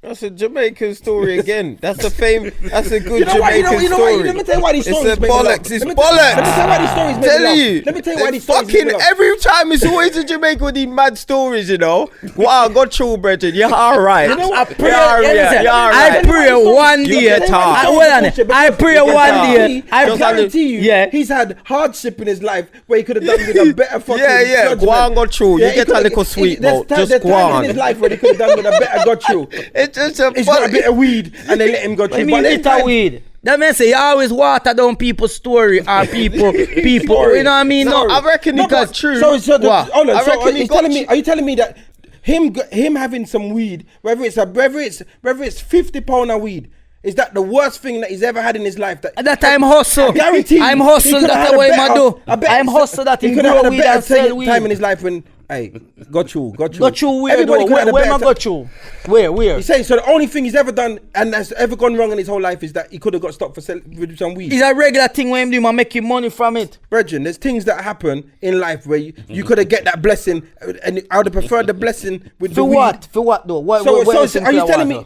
That's a Jamaican story again. That's a good Jamaican story. Let me tell you why these stories It's bollocks. It's bollocks. Let me tell you why these stories make me laugh. Let me tell you why these stories make me laugh. Every time it's always in Jamaica with these mad stories, you know. Wow, got true, Bridget. You're alright. You know what? You're alright. I pray one day. I pray one day. I guarantee you, he's had hardship in his life where he could have done with a better fucking judgment. Go on, got true. You get a little sweet, bro. Just go on. There's in his life where he could have done with a better got true. He's got a bit of weed and they let him go through. What do you mean bit of weed? That man say you always water down people's story or people, you know what I mean? No, I reckon he got true. So What? hold on. I So reckon he got are you telling me that him having some weed, whether it's £50 of weed, is that the worst thing that he's ever had in his life? That I'm hustle. I guarantee I'm you, hustle he coulda that had a way, better- man. I bet- I'm hustle that he he could have grow had a weed and better sell weed. time in his life when, hey, got you. Got you where Everybody though? could have had a Where better am I got you? Where? He's saying so. The only thing he's ever done and has ever gone wrong in his whole life is that he could have got stopped for with some weed. It's a regular thing when him do, man, making money from it. Brethren, there's things that happen in life where you could have get that blessing, and I would have preferred the blessing with the For weed. what? For what though? What, So, what so are you telling me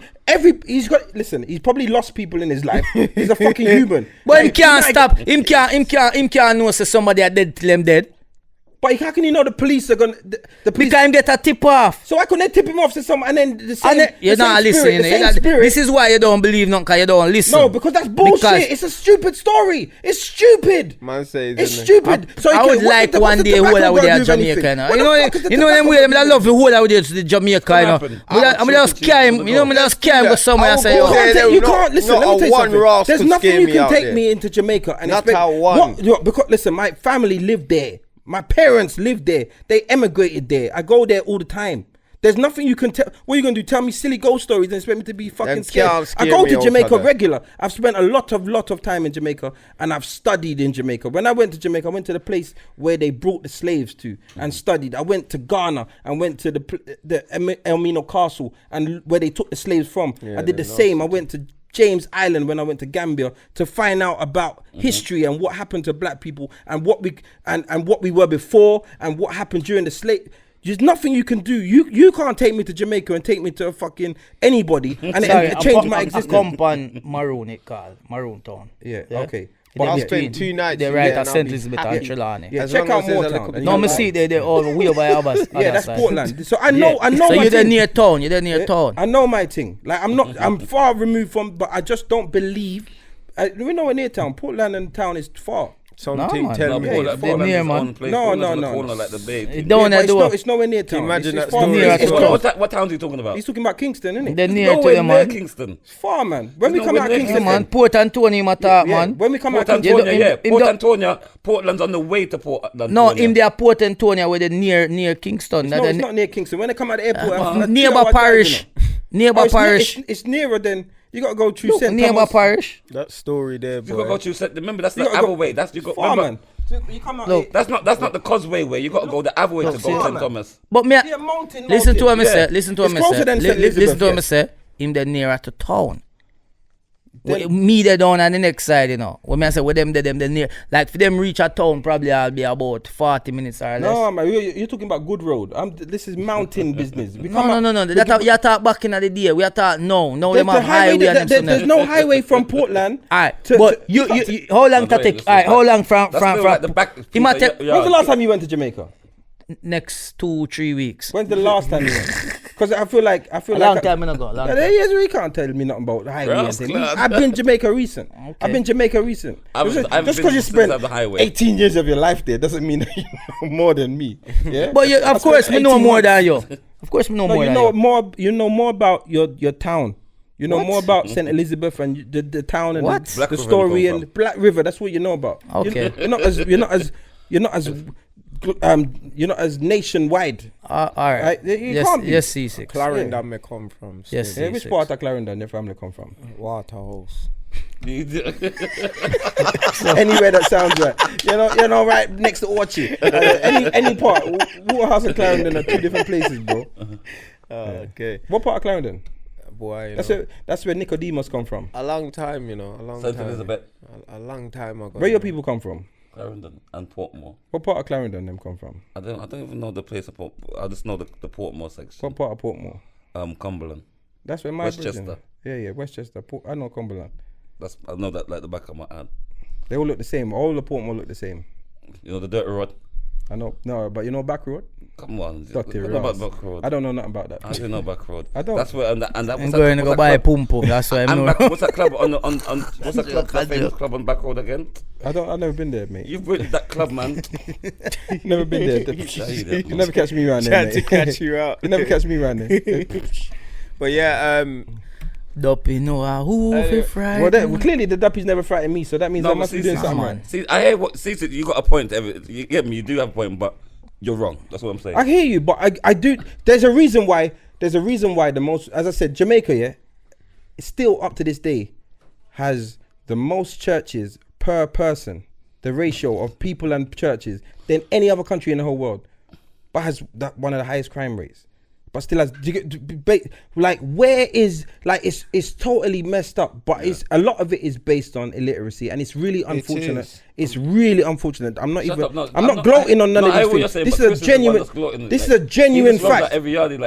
he's probably lost people in his life. He's a fucking human. But him Like, can't you stop. Him can't know say somebody are dead till him dead. But how can you know the police are gonna the police? Because him get a tip off. So why couldn't they tip him off to some and then the same? You're the same not spirit, listening. the same spirit. This is why you don't believe nothing, because you don't listen. No, because that's bullshit. Because- It's a stupid story. It's stupid. Man says, It's innit? stupid. So I would like one day hold out with their Jamaica. You know them way. I love the hold out with you to the Jamaica. You know, I'm just came. You know, me just came go somewhere and say, go there. yo, You Not- can't listen. not Let me a tell you one something. Ross There's could nothing scare you me can out take there. me into Jamaica and Not expect. how one. Because listen, my family lived there. My parents lived there. They emigrated there. I go there all the time. There's nothing you can tell. What are you gonna do? Tell me silly ghost stories and expect me to be fucking Them scared? can't I scare go me to out Jamaica of that. regular. I've spent a lot of time in Jamaica and I've studied in Jamaica. When I went to Jamaica, I went to the place where they brought the slaves to and studied. I went to Ghana and went to the Elmino Castle and where they took the slaves from. I did the same. I went to James Island when I went to Gambia to find out about history and what happened to black people and what we were before and what happened during the slave. There's nothing you can do. You can't take me to Jamaica and take me to fucking anybody and change my existence. I come on Maroon, it called Maroon Town. Yeah, okay. I'll They- spend 2 nights. They in wite there at and I'll St. be Elizabeth happy. and Trelawney. Yeah, As check long out as there's a Moortown. little- and No, you'll me like see it. they all way over others. Yeah, that's Portland. So I Yeah. know So my you're there thing. near town. You're there near town. I know my thing. Like I'm far removed from, but I just don't believe. We're nowhere near town. Portland and town is far. Something man. tell No, me. Portland- they're Portland near, is man. own place. No, Portland's no, on the no. corner like the Babe. It don't Yeah, but do it's nowhere near town. Imagine It's that far story from- as it's well. close. What town is he talking about? He's talking about Kingston, isn't They're it? near to Nowhere them, near man. Kingston. It's far, man. When we There's come nowhere out near Kingston, Yeah, man. Kingston. Port Antonio, yeah, man. when we come Port out Kingston, Antonio, yeah. him Port don't- Antonio. Portland's on the way to Portland. No, in their Port Antonio where they near Kingston. no, it's not near Kingston. When they come out the airport, a Nearby 2 hour drive, parish. you know. Nearby Oh, parish. it's nearer than you gotta go through St. Nearby Thomas. parish. That story there, You got to boy. go to. Remember, that's You the gotta go- other way. That's you got. Far, Remember, man. You come out. Look, that's not the causeway way. You got to go the other way to go far, St. man. Thomas. But me, Yeah, mountain. listen to what me yeah. say. Listen to what It's me closer say. than St. Listen Elizabeth, to what yeah. me say. Him the nearer to town. Then- Me they down on the next side, you know. When I say with them the near, like for them reach a town, probably I'll be about 40 minutes or less. No, man, you're talking about good road. This is mountain business. We No, come out- no. That you talk back in the day. We are talk no. Now them have highway and them There's no highway from Portland. Alright, to- but to- you how long to Wait, take? listen, Alright, how long from That's still like the back. He might take When's the last time you went to Jamaica? next 2-3 weeks. When's the last time you went? Because I feel like A long time I no go. Long Yeah, time. yes, we can't tell me nothing about the highway. And Rascal. thing. I've been Jamaica recent. I've been Jamaica recent. I've Just been because you since spent I've the highway. 18 years of your life there doesn't mean that you know more than me. Yeah? But you, I of course, spent me know 18 more months. than you. Of course, me know No, more you than know you. more. You know more about your town. You know What? more about St. Elizabeth and the town and What? the Black River story you come and from. Black River. That's what you know about. Okay. You're not as nationwide. All right. Right, you Yes, can't be. yes, Ceesix. Clarendon may come from. Yes, still. Yeah, which Ceesix. part of Clarendon your family come from? Waterhouse. Anywhere that sounds right. You know, right next to Orchard. Any part. Waterhouse and Clarendon are 2 different places, bro. Okay. What part of Clarendon? Boy, That's where Nicodemus come from. a long time, you know. A long St. time. Elizabeth, A long time ago. Where your people come from? Clarendon, and Portmore. What part of Clarendon them come from? I don't even know the place of Port. I just know the Portmore section. What part of Portmore? Cumberland. That's where my Westchester. brethren- Yeah, Westchester. I know Cumberland. I know that like the back of my hand. They all look the same. All the Portmore look the same. You know the dirty road. I know. No, but you know back road? Come on, Dirty what about roads. back road? I don't know nothing about that. I do know back road. I don't. That's where and that I'm what's going to that- go what's buy a that club? pum pum. That's why I'm And know. what's that club on what's that club? That famous club on back road again? I've never been there, mate. You've been to that club, man. Never been there. You never catch me around there, Tried to mate. catch you out. You never catch me around there. But yeah, Duppy know who fi frighten. Well, clearly the Duppy's never frightened me, so that means I must be doing Ceesix, something man. right. See, I hear what Ceesix, you got a point. You get me. You do have a point, but you're wrong. That's what I'm saying. I hear you, but I do. There's a reason why the most, as I said, Jamaica, yeah, still up to this day, has the most churches per person, the ratio of people and churches, than any other country in the whole world, but has one of the highest crime rates. But still has, like, where is, like, it's totally messed up, but it's a lot of it is based on illiteracy, and it's really unfortunate. It's really unfortunate. I'm not gloating on none of these things. This is a genuine. This is a genuine fact.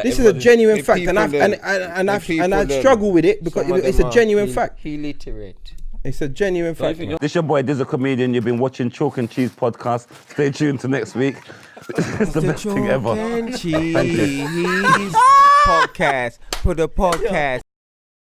This is a genuine fact, and I struggle with it because it's a genuine fact. Illiterate. It's a genuine fact. This your boy Dizzle Comedian. You've been watching Chalk and Cheese podcast. Stay tuned to next week. It's the best thing ever. Chalk and Cheese podcast. Put a podcast